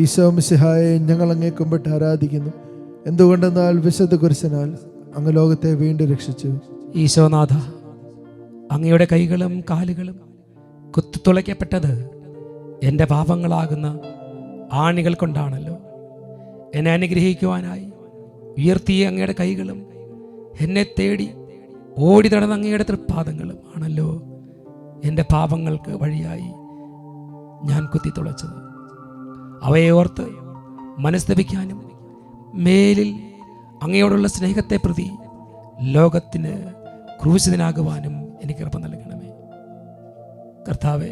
ഈശോ മിശിഹായെ ഞങ്ങൾ അങ്ങേ കുമ്പിട്ട് ആരാധിക്കുന്നു. എന്തുകൊണ്ടെന്നാൽ വിശുദ്ധ കുരിശിനാൽ അങ്ങ് ലോകത്തെ വീണ്ടും രക്ഷിച്ചു. ഈശോനാഥ, അങ്ങയുടെ കൈകളും കാലുകളും കുത്തിത്തുളയ്ക്കപ്പെട്ടത് എൻ്റെ പാപങ്ങളാകുന്ന ആണികൾ കൊണ്ടാണല്ലോ. എന്നെ അനുഗ്രഹിക്കുവാനായി ഉയർത്തിയ അങ്ങയുടെ കൈകളും എന്നെ തേടി ഓടി നടന്ന അങ്ങയുടെ തൃപ്പാദങ്ങളും ആണല്ലോ എൻ്റെ പാപങ്ങൾക്ക് വഴിയായി ഞാൻ കുത്തിത്തുളച്ചത്. അവയെ ഓർത്ത് മനസ്തപിക്കാനും മേലിൽ അങ്ങയോടുള്ള സ്നേഹത്തെ പ്രതി ലോകത്തിന് ക്രൂശിതനാകുവാനും എനിക്ക് കൃപ നൽകണമേ. കർത്താവേ,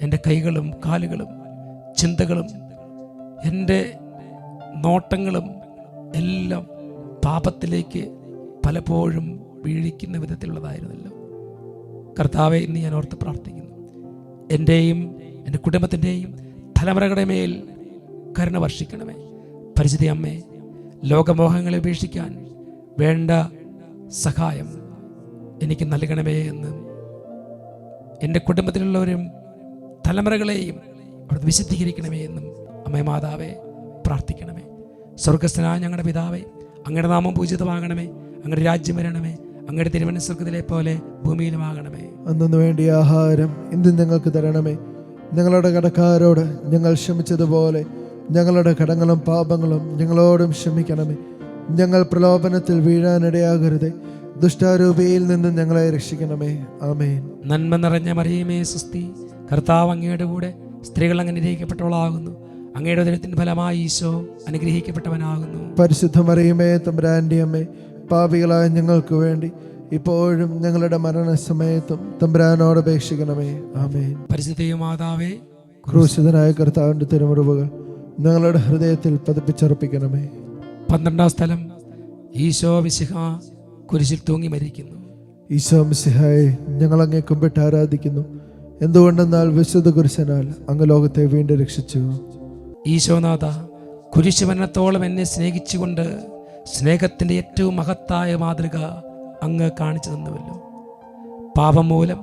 എൻ്റെ കൈകളും കാലുകളും ചിന്തകളും എൻ്റെ നോട്ടങ്ങളും എല്ലാം പാപത്തിലേക്ക് പലപ്പോഴും വീഴിക്കുന്ന വിധത്തിലുള്ളതായിരുന്നല്ലോ. കർത്താവെ, ഇന്ന് ഞാൻ ഓർത്ത് പ്രാർത്ഥിക്കുന്നു, എൻ്റെയും എൻ്റെ കുടുംബത്തിൻ്റെയും തലമുറകളുടെ മേൽ കരുണ വർഷിക്കണമേ. പരിശുദ്ധ അമ്മേ, ലോകമോഹങ്ങളെ ഉപേക്ഷിക്കാൻ വേണ്ട സഹായം എനിക്ക് നൽകണമേ എന്ന് എൻ്റെ കുടുംബത്തിലുള്ളവരും തലമുറകളെയും അവിടെ വിശുദ്ധീകരിക്കണമേ എന്നും അമ്മേ മാതാവേ പ്രാർത്ഥിക്കണമേ. സ്വർഗസ്ഥനായ ഞങ്ങളുടെ പിതാവേ, അങ്ങയുടെ നാമം പൂജിതമാകണമേ. അങ്ങയുടെ രാജ്യം വരണമേ. അങ്ങയുടെ തിരുമനസ് സ്വർഗത്തിലെ പോലെ ഭൂമിയിലുമാകണമേ. അന്നു വേണ്ടിയ ആഹാരം ഇന്ന് ഞങ്ങൾക്ക് തരണമേ. ഞങ്ങളുടെ കടക്കാരോട് ഞങ്ങൾ ക്ഷമിച്ചതുപോലെ ഞങ്ങളുടെ കടങ്ങളും പാപങ്ങളും ഞങ്ങളോടും ക്ഷമിക്കണമേ. ഞങ്ങൾ പ്രലോഭനത്തിൽ വീഴാനിടയാകരുതേ. ദുഷ്ടാരൂപിയിൽ നിന്നും ഞങ്ങളെ രക്ഷിക്കണമേ. ആമേൻ. നന്മ നിറഞ്ഞ മറിയമേ സുസ്തി, കർത്താവ് അങ്ങയുടെ കൂടെ സ്ത്രീകൾ അങ്ങ് അനുഗ്രഹിക്കപ്പെട്ടവളാകുന്നു. അങ്ങയുടെ ഉദരത്തിൻ ഫലമായി ഈശോ അനുഗ്രഹിക്കപ്പെട്ടവനാകുന്നു. പരിശുദ്ധ മറിയമേ, തമ്പുരാന്റെ അമ്മേ, പാപികളായ ഞങ്ങൾക്ക് വേണ്ടി ഇപ്പോഴും ഞങ്ങളുടെ മരണസമയത്തും തമ്പുരാനോട് അപേക്ഷിക്കണമേ. ആമേൻ. പരിശുദ്ധ മാതാവേ, ക്രൂശിതനായ കർത്താവിന്റെ തിരുമുറിവുകൾ ഞങ്ങളുടെ ഹൃദയത്തിൽ പതിപ്പിച്ചർപ്പിക്കണമേ. 12-ാം സ്ഥലം ഈശോ മിശിഹാ കുരിശിൽ തൂങ്ങി മരിക്കുന്നു. ഈശോ മിശിഹായെ ഞങ്ങൾ അങ്ങേ കുമ്പിട്ട് ആരാധിക്കുന്നു. എന്തുകൊണ്ടെന്നാൽ വിശുദ്ധ കുരിശനാൽ അങ്ങ് ലോകത്തെ വീണ്ടും രക്ഷിച്ചു. ഈശോനാഥ, കുരിശ് മരണത്തോളം എന്നെ സ്നേഹിച്ചുകൊണ്ട് സ്നേഹത്തിൻ്റെ ഏറ്റവും മഹത്തായ മാതൃക അങ്ങ് കാണിച്ചു തന്നുവല്ലോ. പാപം മൂലം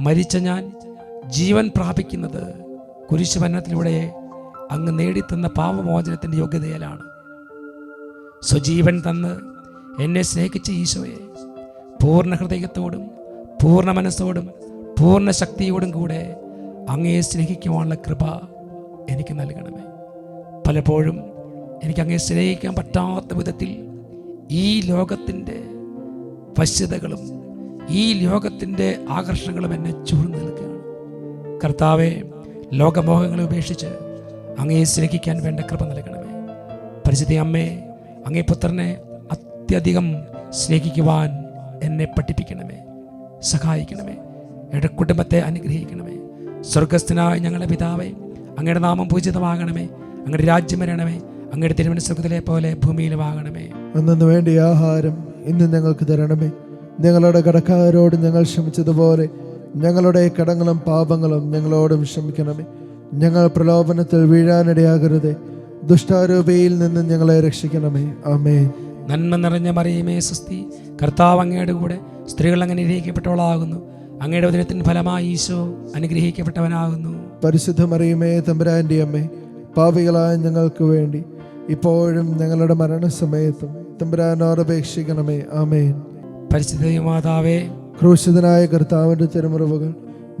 മരിച്ച ഞാൻ ജീവൻ പ്രാപിക്കുന്നത് കുരിശ് മരണത്തിലൂടെ അങ്ങ് നേടിത്തന്ന പാപമോചനത്തിൻ്റെ യോഗ്യതയിലാണ്. സ്വജീവൻ തന്ന് എന്നെ സ്നേഹിച്ച ഈശോയെ പൂർണ്ണ ഹൃദയത്തോടും പൂർണ്ണ മനസ്സോടും പൂർണ്ണ ശക്തിയോടും കൂടെ അങ്ങയെ സ്നേഹിക്കുവാനുള്ള കൃപ എനിക്ക് നൽകണമേ. പലപ്പോഴും എനിക്ക് അങ്ങയെ സ്നേഹിക്കാൻ പറ്റാത്ത വിധത്തിൽ ഈ ലോകത്തിൻ്റെ വശ്യതകളും ഈ ലോകത്തിൻ്റെ ആകർഷണങ്ങളും എന്നെ ചൂഴ്ന്നു നിൽക്കുകയാണ്. കർത്താവെ, ലോകമോഹങ്ങളെ ഉപേക്ഷിച്ച് അങ്ങയെ സ്നേഹിക്കാൻ വേണ്ട കൃപ നൽകണമേ. പരിശുദ്ധ അമ്മേ, അങ്ങേ പുത്രനെ അത്യധികം സ്നേഹിക്കുവാൻ എന്നെ പഠിപ്പിക്കണമേ, സഹായിക്കണമേ. എൻ്റെ കുടുംബത്തെ അനുഗ്രഹിക്കണമേ. സ്വർഗസ്ഥനായ ഞങ്ങളുടെ പിതാവേ, അങ്ങയുടെ നാമം പൂജിതമാകണമേ. അങ്ങയുടെ രാജ്യം വരണമേ. അങ്ങയുടെ തിരുമനസ് സ്വർഗത്തിലെ പോലെ ഭൂമിയിലുമാകണമേ. അന്നു വേണ്ടിയ ആഹാരം ഇന്ന് ഞങ്ങൾക്ക് തരണമേ. ഞങ്ങളുടെ കടക്കാരോട് ഞങ്ങൾ ക്ഷമിച്ചതുപോലെ ഞങ്ങളുടെ കടങ്ങളും പാപങ്ങളും ഞങ്ങളോടും ക്ഷമിക്കണമേ. ഞങ്ങൾ പ്രലോഭനത്തിൽ വീഴാനിടയാകരുതേ. ദുഷ്ടാരൂപിയിൽ നിന്ന് ഞങ്ങളെ രക്ഷിക്കണമേ. ആമേൻ. നന്മ നിറഞ്ഞ മറിയമേ സുസ്തി, കർത്താവ് അങ്ങയുടെ കൂടെ സ്ത്രീകൾ അങ്ങ് അനുഗ്രഹിക്കപ്പെട്ടവളാകുന്നു. അങ്ങയുടെ ഉദരത്തിൻ ഫലമായി ഈശോ അനുഗ്രഹിക്കപ്പെട്ടവനാകുന്നു. പരിശുദ്ധ മറിയമേ, തമ്പുരാന്റെ അമ്മേ, പാപികളായ ഞങ്ങൾക്ക് വേണ്ടി ഇപ്പോഴും ഞങ്ങളുടെ മരണസമയത്തും തമ്പുരാനോട് അപേക്ഷിക്കണമേ. ആമേൻ. പരിശുദ്ധ മാതാവേ, ക്രൂശിതനായ കർത്താവിന്റെ തിരുമുറിവുകൾ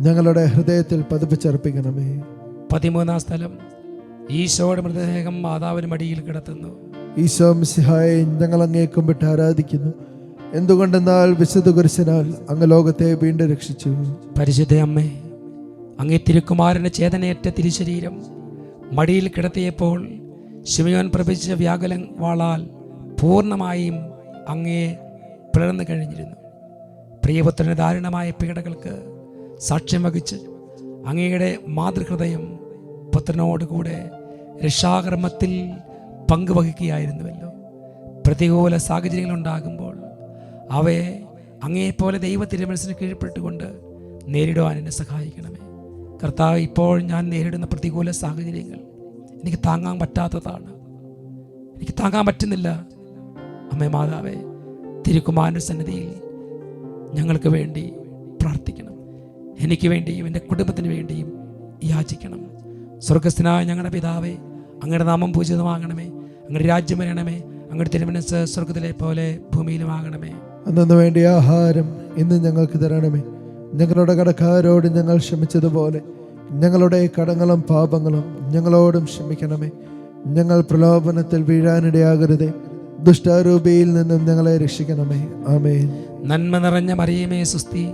ഞങ്ങളുടെ ഹൃദയത്തിൽ പതിപ്പിച്ചർപ്പിക്കണമേ. 13-ാം സ്ഥലം ഈശോയുടെ മൃതദേഹം മാതാവിന് മടിയിൽ കിടത്തുന്നു. ഈശോ മിശിഹായെ ഞങ്ങൾ അങ്ങേ കുമ്പിട്ട് ആരാധിക്കുന്നു. എന്തുകൊണ്ടെന്നാൽ വിശുദ്ധ കുരിശിനാൽ അങ്ങ് ലോകത്തെ വീണ്ടും രക്ഷിച്ചു. പരിശുദ്ധ അമ്മേ, അങ്ങേ തിരുക്കുമാരൻ്റെ ചേതനയേറ്റ തിരുശരീരം മടിയിൽ കിടത്തിയപ്പോൾ ശിമയോൻ പ്രവചിച്ച വ്യാകുല വാളാൽ പൂർണ്ണമായും അങ്ങയെ പിളർന്നു കഴിഞ്ഞിരുന്നു. പ്രിയപുത്രൻ്റെ ദാരുണമായ പീഡകൾക്ക് സാക്ഷ്യം വഹിച്ച് അങ്ങയുടെ മാതൃഹൃദയം പുത്രനോടുകൂടെ രക്ഷാകർമ്മത്തിൽ പങ്കുവഹിക്കുകയായിരുന്നുവല്ലോ. പ്രതികൂല സാഹചര്യങ്ങൾ ഉണ്ടാകുമ്പോൾ അവയെ അങ്ങയെപ്പോലെ ദൈവ തിരുമനസ്സിന് കീഴ്പ്പെട്ടുകൊണ്ട് നേരിടുവാൻ എന്നെ സഹായിക്കണമേ. കർത്താവ്, ഇപ്പോൾ ഞാൻ നേരിടുന്ന പ്രതികൂല സാഹചര്യങ്ങൾ എനിക്ക് താങ്ങാൻ പറ്റാത്തതാണ്, എനിക്ക് താങ്ങാൻ പറ്റുന്നില്ല. അമ്മേ മാതാവേ, തിരുക്കുമാരൻ്റെ സന്നിധിയിൽ ഞങ്ങൾക്ക് വേണ്ടി പ്രാർത്ഥിക്കണം. എനിക്ക് വേണ്ടിയും എൻ്റെ കുടുംബത്തിന് വേണ്ടിയും യാചിക്കണം. സ്വർഗസ്ഥനായ ഞങ്ങളുടെ പിതാവേ, അങ്ങയുടെ നാമം പൂജിതമാകണമേ, അങ്ങയുടെ രാജ്യം വരണമേ, അങ്ങയുടെ തിരുമനസ്സ് സ്വർഗത്തിലെ പോലെ ഭൂമിയിലുമാകണമേ. അന്നു വേണ്ടിയ ആഹാരം ഇന്ന് ഞങ്ങൾക്ക് തരണമേ. ഞങ്ങളുടെ കടക്കാരോട് ഞങ്ങൾ ക്ഷമിച്ചതുപോലെ ഞങ്ങളുടെ കടങ്ങളും പാപങ്ങളും ഞങ്ങളോടും ക്ഷമിക്കണമേ. ഞങ്ങൾ പ്രലോഭനത്തിൽ വീഴാനിടയാകരുതേ, ദുഷ്ടാരൂപിയിൽ നിന്നും ഞങ്ങളെ രക്ഷിക്കണമേ. ആമേൻ. നന്മ നിറഞ്ഞ മറിയമേ സുസ്തി,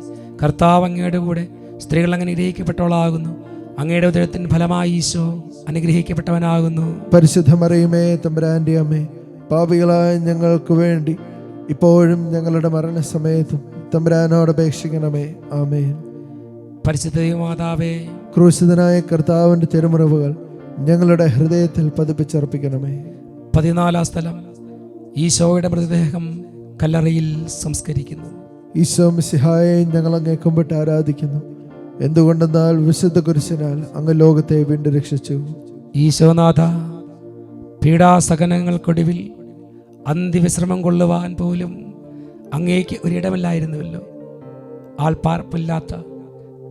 കർത്താവ് അങ്ങയുടെ കൂടെ, സ്ത്രീകൾ അങ്ങ് അനുഗ്രഹിക്കപ്പെട്ടവളാകുന്നു. അങ്ങയുടെ ഉദരത്തിൻ ഫലമായി ഈശോ അനുഗ്രഹിക്കപ്പെട്ടവനാകുന്നു. പരിശുദ്ധ മറിയമേ, തമ്പുരാന്റെ അമ്മേ, പാപികളായ ഞങ്ങൾക്ക് വേണ്ടി ഇപ്പോഴും ഞങ്ങളുടെ മരണസമയത്തും തമ്പുരാനോട് അപേക്ഷിക്കണമേ. ആമേൻ. പരിശുദ്ധ മാതാവേ, ക്രൂശിതനായ കർത്താവിന്റെ തിരുമുറിവുകൾ ഞങ്ങളുടെ ഹൃദയത്തിൽ പതിപ്പിച്ചർപ്പിക്കണമേ. 14 സ്ഥലം, ഈശോയുടെ മൃതദേഹം കല്ലറയിൽ സംസ്കരിക്കുന്നു. ഈശോ മിശിഹായെ ഞങ്ങൾ അങ്ങേ കുമ്പിട്ട് ആരാധിക്കുന്നു. എന്തുകൊണ്ടെന്നാൽ വിശുദ്ധ കുരിശിനാൽ അങ്ങ് ലോകത്തെ വീണ്ടും രക്ഷിച്ചു. ഈശോനാഥ, പീഡാസഹനങ്ങൾക്കൊടുവിൽ അന്ത്യവിശ്രമം കൊള്ളുവാൻ പോലും അങ്ങേക്ക് ഒരിടമില്ലായിരുന്നുവല്ലോ. ആൾപ്പാർപ്പില്ലാത്ത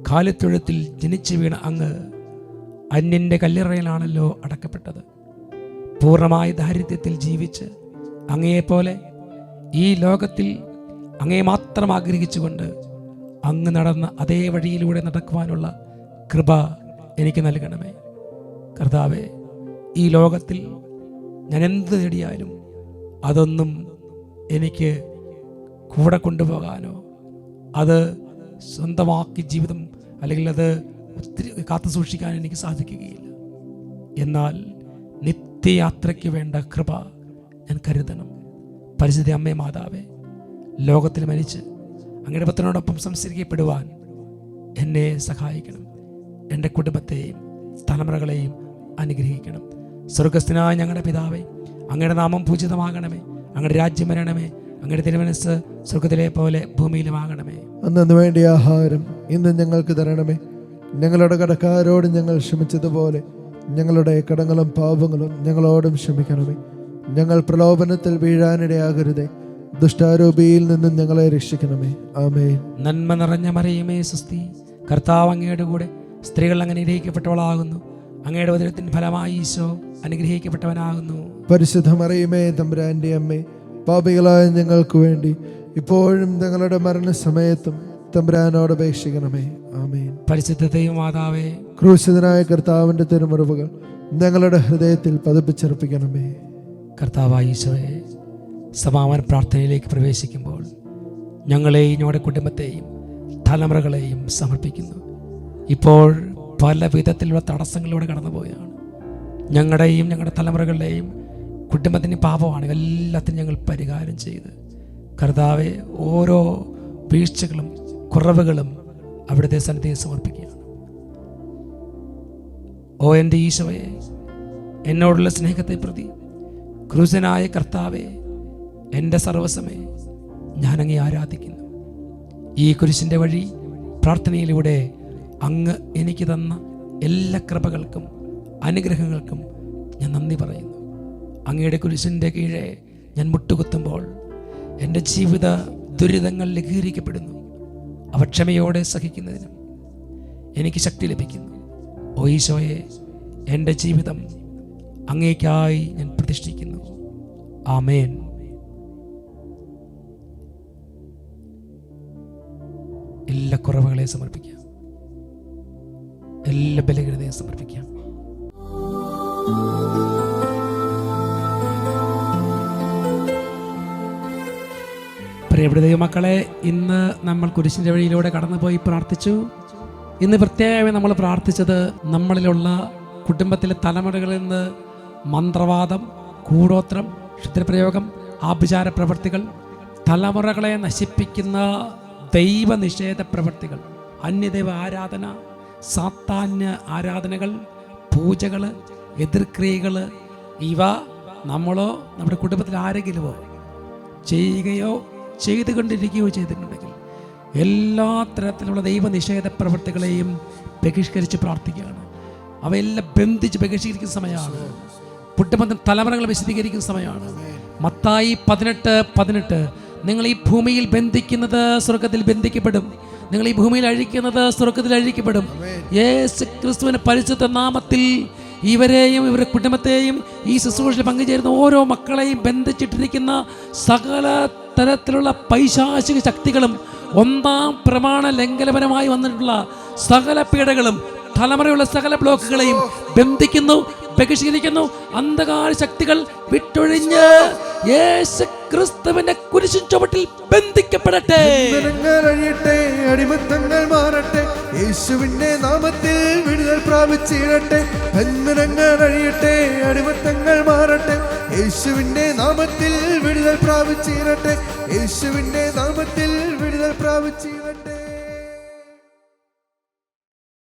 കാലിത്തൊഴുത്തിൽ ജനിച്ചു വീണ അങ്ങ് അന്യൻ്റെ കല്ലറയിലാണല്ലോ അടക്കപ്പെട്ടത്. പൂർണ്ണമായ ദാരിദ്ര്യത്തിൽ ജീവിച്ച് അങ്ങയെപ്പോലെ ഈ ലോകത്തിൽ അങ്ങയെ മാത്രം ആഗ്രഹിച്ചുകൊണ്ട് അങ്ങ് നടന്ന അതേ വഴിയിലൂടെ നടക്കുവാനുള്ള കൃപ എനിക്ക് നൽകണമേ. കർത്താവേ, ഈ ലോകത്തിൽ ഞാൻ എന്ത് നേടിയാലും അതൊന്നും എനിക്ക് കൂടെ കൊണ്ടുപോകാനോ അത് സ്വന്തമാക്കി ജീവിതം അല്ലെങ്കിൽ അത് ഒത്തിരി കാത്തു സൂക്ഷിക്കാൻ എനിക്ക് സാധിക്കുകയില്ല. എന്നാൽ നിത്യയാത്രയ്ക്ക് വേണ്ട കൃപ ഞാൻ കരുതണം. പരിശുദ്ധ അമ്മേ മാതാവേ, ലോകത്തിൽ മരിച്ച് അങ്ങയുടെ പുത്രനോടൊപ്പം സംസ്കരിക്കപ്പെടുവാൻ എന്നെ സഹായിക്കണം. എൻ്റെ കുടുംബത്തെയും തലമുറകളെയും അനുഗ്രഹിക്കണം. സ്വർഗസ്ഥനായ ഞങ്ങളുടെ പിതാവേ, അങ്ങയുടെ നാമം പൂജിതമാകണമേ, അങ്ങയുടെ രാജ്യം വരണമേ, അങ്ങയുടെ തിരുമനസ്സ് സ്വർഗത്തിലെ പോലെ ഭൂമിയിലുമാകണമേ. അന്നു വേണ്ടിയ ആഹാരം ഇന്ന് ഞങ്ങൾക്ക് തരണമേ. ഞങ്ങളുടെ കടക്കാരോട് ഞങ്ങൾ ക്ഷമിച്ചതുപോലെ ഞങ്ങളുടെ കടങ്ങളും പാപങ്ങളും ഞങ്ങളോടും ക്ഷമിക്കണമേ. ഞങ്ങൾ പ്രലോഭനത്തിൽ വീഴാനിടയാകരുതേ, ദുഷ്ടാരൂപിയിൽ നിന്നും ഞങ്ങളെ രക്ഷിക്കണമേ. ആമേൻ. നന്മ നിറഞ്ഞ മറിയമേ സുസ്തി, കർത്താവ് അങ്ങയുടെ കൂടെ, സ്ത്രീകൾ അങ്ങ് അനുഗ്രഹിക്കപ്പെട്ടവളാകുന്നു. അങ്ങയുടെ ഉദരത്തിൻ ഫലമായി ഈശോ അനുഗ്രഹിക്കപ്പെട്ടവനാകുന്നു. പരിശുദ്ധ മറിയമേ, തമ്പുരാന്റെ അമ്മേ, പാപികളായ ഞങ്ങൾക്ക് വേണ്ടി ഇപ്പോഴും ഞങ്ങളുടെ മരണസമയത്തും തമ്പുരാനോട് അപേക്ഷിക്കണമേ. ആമേൻ. പരിശുദ്ധ ദൈവമാതാവേ, ക്രൂശിതനായ കർത്താവിന്റെ തിരുമുറിവുകൾ ഞങ്ങളുടെ ഹൃദയത്തിൽ പതിപ്പിച്ചർപ്പിക്കണമേ. കർത്താവായ ഈശോയെ, സമാപന പ്രാർത്ഥനയിലേക്ക് പ്രവേശിക്കുമ്പോൾ ഞങ്ങളെയും ഞങ്ങളുടെ കുടുംബത്തെയും തലമുറകളെയും സമർപ്പിക്കുന്നു. ഇപ്പോൾ പല വിധത്തിലുള്ള തടസ്സങ്ങളിലൂടെ കടന്നു പോവുകയാണ്. ഞങ്ങളുടെയും ഞങ്ങളുടെ തലമുറകളുടെയും കുടുംബത്തിന് പാപമാണ്. എല്ലാത്തിനും ഞങ്ങൾ പരിഹാരം ചെയ്ത് കർത്താവെ, ഓരോ വീഴ്ചകളും കുറവുകളും അവിടുത്തെ സന്നിധിയിൽ സമർപ്പിക്കുകയാണ്. ഓ എൻ്റെ ഈശോയെ, എന്നോടുള്ള സ്നേഹത്തെ പ്രതി ക്രൂശനായ കർത്താവെ, എൻ്റെ സർവസ്വമേ, ഞാനങ്ങേ ആരാധിക്കുന്നു. ഈ കുരിശിൻ്റെ വഴി പ്രാർത്ഥനയിലൂടെ അങ്ങ് എനിക്ക് തന്ന എല്ലാ കൃപകൾക്കും അനുഗ്രഹങ്ങൾക്കും ഞാൻ നന്ദി പറയുന്നു. അങ്ങയുടെ കുരിശിൻ്റെ കീഴെ ഞാൻ മുട്ടുകുത്തുമ്പോൾ എൻ്റെ ജീവിത ദുരിതങ്ങൾ ലഘൂകരിക്കപ്പെടുന്നു. അവ ക്ഷമയോടെ സഹിക്കുന്നതിനും എനിക്ക് ശക്തി ലഭിക്കുന്നു. ഓ ഈശോയെ, എൻ്റെ ജീവിതം അങ്ങേക്കായി ഞാൻ പ്രതിഷ്ഠിക്കുന്നു. ആമേൻ. എല്ലാ കുറവുകളെയും സമർപ്പിക്കാം, എല്ലാ ബലഹീനതയും സമർപ്പിക്കാം. പ്രിയപ്പെട്ട ദൈവമക്കളെ, ഇന്ന് നമ്മൾ കുരിശിൻ്റെ വഴിയിലൂടെ കടന്നുപോയി പ്രാർത്ഥിച്ചു. ഇന്ന് പ്രത്യേകമായി നമ്മൾ പ്രാർത്ഥിച്ചത് നമ്മളിലുള്ള കുടുംബത്തിലെ തലമുറകളിൽ നിന്ന് മന്ത്രവാദം, കൂടോത്രം, ക്ഷുദ്രപ്രയോഗം, ആഭിചാര പ്രവൃത്തികൾ, തലമുറകളെ നശിപ്പിക്കുന്ന ദൈവനിഷേധ പ്രവൃത്തികൾ, അന്യദൈവ ആരാധന, സാത്താന്യ ആരാധനകൾ, പൂജകൾ, എതിർക്രിയകൾ, ഇവ നമ്മളോ നമ്മുടെ കുടുംബത്തിൽ ആരെങ്കിലുമോ ചെയ്യുകയോ ചെയ്തുകൊണ്ടിരിക്കുകയോ ചെയ്തിട്ടുണ്ടെങ്കിൽ എല്ലാ തരത്തിലുള്ള ദൈവനിഷേധ പ്രവൃത്തികളെയും ബഹിഷ്കരിച്ച് പ്രാർത്ഥിക്കുകയാണ്. അവയെല്ലാം ബന്ധിച്ച് ബഹിഷ്കരിക്കുന്ന സമയമാണ്. പുട്ടുബന്ധം തലമുറകളെ വിശദീകരിക്കുന്ന സമയമാണ്. മത്തായി 18:18 നിങ്ങൾ ഈ ഭൂമിയിൽ ബന്ധിക്കുന്നത് സ്വർഗത്തിൽ ബന്ധിക്കപ്പെടും, നിങ്ങൾ ഈ ഭൂമിയിൽ അഴിക്കുന്നത് സ്വർഗത്തിൽ അഴിക്കപ്പെടും. യേശു ക്രിസ്തുവിന്റെ പരിശുദ്ധ നാമത്തിൽ ഇവരെയും ഇവരുടെ കുടുംബത്തെയും ഈ ശുശ്രൂഷയിൽ പങ്കുചേരുന്ന ഓരോ മക്കളെയും ബന്ധിച്ചിട്ടിരിക്കുന്ന സകല തരത്തിലുള്ള പൈശാചിക ശക്തികളും, ഒന്നാം പ്രമാണ ലംഘനപരമായി വന്നിട്ടുള്ള സകല പീഡകളും, തലമുറയുള്ള സകല ബ്ലോക്കുകളെയും ബന്ധിക്കുന്നു, ബഹിഷ്കരിക്കുന്നു. അന്ധകാര ശക്തികൾ വിട്ടൊഴിഞ്ഞ് യേശു ക്രിസ്തുവിന്റെ കുരിശിൻ ചുവട്ടിൽ ബന്ധിക്കപ്പെടട്ടെ. അടിമത്തങ്ങൾ മാറട്ടെ, യേശുവിന്റെ നാമത്തിൽ വിടുതൽ പ്രാപിച്ചിടട്ടെ. ബന്ധനങ്ങൾ അഴിയട്ടെ, അടിമത്തങ്ങൾ മാറട്ടെ, യേശുവിന്റെ നാമത്തിൽ വിടുതൽ പ്രാപിച്ചിടട്ടെ. യേശുവിന്റെ നാമത്തിൽ വിടുതൽ പ്രാപിച്ചിടട്ടെ.